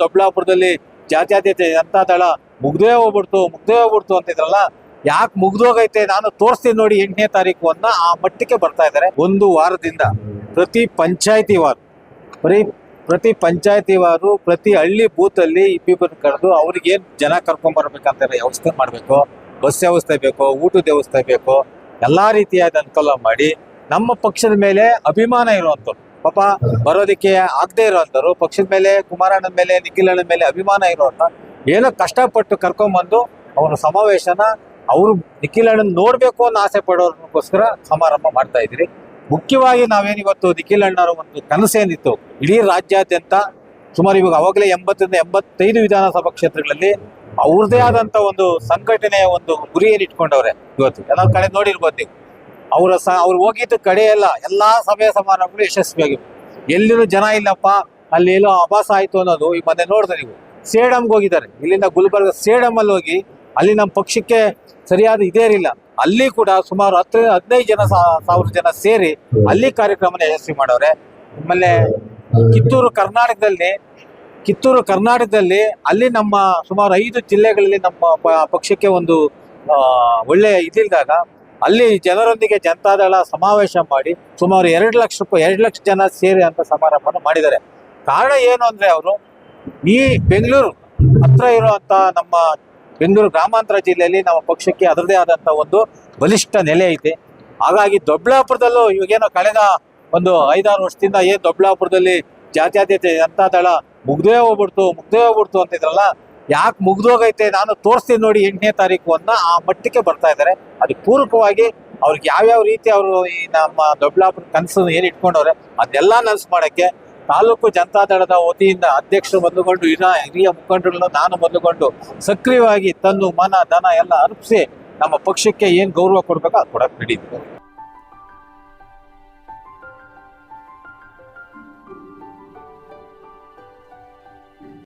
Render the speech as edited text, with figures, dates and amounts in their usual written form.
ದೊಡ್ಡಬಳ್ಳಾಪುರದಲ್ಲಿ ಜಾತ್ಯತೀತ ಜನತಾ ದಳ ಮುಗ್ದೇ ಹೋಗ್ಬಿಡ್ತು ಅಂತಿದ್ರಲ್ಲ, ಯಾಕೆ ಮುಗ್ದೋಗೈತೆ ನಾನು ತೋರಿಸ್ತೀನಿ ನೋಡಿ 8ನೇ ತಾರೀಕು ಅನ್ನೋ ಆ ಮಟ್ಟಕ್ಕೆ ಬರ್ತಾ ಇದ್ದಾರೆ. ಒಂದು ವಾರದಿಂದ ಪ್ರತಿ ಪಂಚಾಯತಿವಾರು ಪ್ರತಿ ಹಳ್ಳಿ ಬೂತಲ್ಲಿ ಇಬ್ಬಿಬ್ಬರನ್ನ ಕರೆದು ಅವ್ರಿಗೇನು ಜನ ಕರ್ಕೊಂಡ್ಬರ್ಬೇಕಂತ ವ್ಯವಸ್ಥೆ ಮಾಡಬೇಕು, ಬಸ್ ವ್ಯವಸ್ಥೆ ಬೇಕು, ಊಟದ ವ್ಯವಸ್ಥೆ ಬೇಕು, ಎಲ್ಲಾ ರೀತಿಯಾದ ಅನುಕೂಲ ಮಾಡಿ ನಮ್ಮ ಪಕ್ಷದ ಮೇಲೆ ಅಭಿಮಾನ ಇರುವಂಥವ್ರು, ಪಾಪ ಬರೋದಕ್ಕೆ ಆಗದೆ ಇರುವಂಥವ್ರು, ಪಕ್ಷದ ಮೇಲೆ ಕುಮಾರಣ್ಣನ ಮೇಲೆ ನಿಖಿಲಣ್ಣನ ಮೇಲೆ ಅಭಿಮಾನ ಇರುವಂತ ಏನೋ ಕಷ್ಟಪಟ್ಟು ಕರ್ಕೊಂಡ್ಬಂದು ಅವರ ಸಮಾವೇಶನ ಅವರು ನಿಖಿಲಣ್ಣನ ನೋಡ್ಬೇಕು ಅನ್ನೋ ಆಸೆ ಪಡೋರ್ಗೋಸ್ಕರ ಸಮಾರಂಭ ಮಾಡ್ತಾ ಇದ್ರಿ. ಮುಖ್ಯವಾಗಿ ನಾವೇನಿವತ್ತು ನಿಖಿಲಣ್ಣರ ಒಂದು ಕನಸೇನಿತ್ತು, ಇಡೀ ರಾಜ್ಯಾದ್ಯಂತ ಸುಮಾರು ಇವಾಗ ಅವಾಗಲೇ 80-85 ವಿಧಾನಸಭಾ ಕ್ಷೇತ್ರಗಳಲ್ಲಿ ಅವ್ರದೇ ಆದಂತ ಒಂದು ಸಂಘಟನೆಯ ಒಂದು ಗುರಿಯನ್ನು ಇಟ್ಕೊಂಡವ್ರೆ. ಇವತ್ತು ಎಲ್ಲ ಕಡೆ ನೋಡಿರ್ಬೋದು ನೀವು, ಅವ್ರು ಹೋಗಿದ್ದು ಕಡೆ ಎಲ್ಲಾ ಸಭೆ ಸಮಾರಂಭಗಳು ಯಶಸ್ವಿಯಾಗಿವೆ. ಎಲ್ಲಿನೂ ಜನ ಇಲ್ಲಪ್ಪ, ಅಲ್ಲಿ ಎಲ್ಲೋ ಆಭಾಸ ಆಯ್ತು ಅನ್ನೋದು ಈ ಮೊನ್ನೆ ನೋಡಿದ್ರೆ ನೀವು ಸೇಡಮ್ಗೆ ಹೋಗಿದ್ದಾರೆ. ಇಲ್ಲಿಂದ ಗುಲ್ಬರ್ಗ ಸೇಡಮ್ ಅಲ್ಲಿ ಹೋಗಿ ಅಲ್ಲಿ ನಮ್ಮ ಪಕ್ಷಕ್ಕೆ ಸರಿಯಾದ ಇದೇ ಇರಲಿಲ್ಲ, ಅಲ್ಲಿ ಕೂಡ ಸುಮಾರು 10-15 ಜನ ಸೇರಿ ಅಲ್ಲಿ ಕಾರ್ಯಕ್ರಮನ ಯಶಸ್ವಿ ಮಾಡವ್ರೆ. ಆಮೇಲೆ ಕಿತ್ತೂರು ಕರ್ನಾಟಕದಲ್ಲಿ ಅಲ್ಲಿ ನಮ್ಮ ಸುಮಾರು 5 ಜಿಲ್ಲೆಗಳಲ್ಲಿ ನಮ್ಮ ಪಕ್ಷಕ್ಕೆ ಒಂದು ಒಳ್ಳೆ ಇದಿಲ್ದಾಗ ಅಲ್ಲಿ ಜನರೊಂದಿಗೆ ಜನತಾದಳ ಸಮಾವೇಶ ಮಾಡಿ ಸುಮಾರು 2 ಲಕ್ಷ ಜನ ಸೇರಿ ಅಂತ ಸಮಾರಂಭನ ಮಾಡಿದ್ದಾರೆ. ಕಾರಣ ಏನು ಅಂದ್ರೆ ಅವರು ಈ ಬೆಂಗಳೂರು ಹತ್ರ ಇರುವಂತ ನಮ್ಮ ಬೆಂಗಳೂರು ಗ್ರಾಮಾಂತರ ಜಿಲ್ಲೆಯಲ್ಲಿ ನಮ್ಮ ಪಕ್ಷಕ್ಕೆ ಅದರದೇ ಆದಂತ ಒಂದು ಬಲಿಷ್ಠ ನೆಲೆ ಐತೆ. ಹಾಗಾಗಿ ದೊಡ್ಡಬಳ್ಳಾಪುರದಲ್ಲೂ ಇವಾಗೇನೋ ಕಳೆದ ಒಂದು 5-6 ವರ್ಷದಿಂದ ಏನ್ ದೊಡ್ಡಬಳ್ಳಾಪುರದಲ್ಲಿ ಜಾತ್ಯತೀತ ಜನತಾ ದಳ ಮುಗ್ದೇ ಹೋಗ್ಬಿಡ್ತು ಅಂತಿದ್ರಲ್ಲ, ಯಾಕೆ ಮುಗ್ದೋಗೈತೆ ನಾನು ತೋರಿಸ್ತೀನಿ ನೋಡಿ 8ನೇ ತಾರೀಕು ಅನ್ನೋ ಆ ಮಟ್ಟಕ್ಕೆ ಬರ್ತಾ ಇದ್ದಾರೆ. ಅದಕ್ಕೆ ಪೂರಕವಾಗಿ ಅವ್ರಿಗೆ ಯಾವ್ಯಾವ ರೀತಿ ಅವರು ಈ ನಮ್ಮ ದೊಡ್ಡಬಳ್ಳಾಪುರ ಕನಸನ್ನು ಏನ್ ಇಟ್ಕೊಂಡವ್ರೆ ಅದೆಲ್ಲ ನನಸು ಮಾಡಕ್ಕೆ ತಾಲೂಕು ಜನತಾದಳದ ವತಿಯಿಂದ ಅಧ್ಯಕ್ಷರು ಮೊದಲುಗೊಂಡು ಹಿರಿಯ ಮುಖಂಡರುಗಳನ್ನು ನಾನು ಮೊದಲುಗೊಂಡು ಸಕ್ರಿಯವಾಗಿ ತನ್ನು ಮನ ಧನ ಎಲ್ಲ ಅರ್ಪಿಸಿ ನಮ್ಮ ಪಕ್ಷಕ್ಕೆ ಏನ್ ಗೌರವ ಕೊಡ್ಬೇಕೋ ಅದು ಕೊಡಕ್ಕೆ ನಡೀತಿದೆ.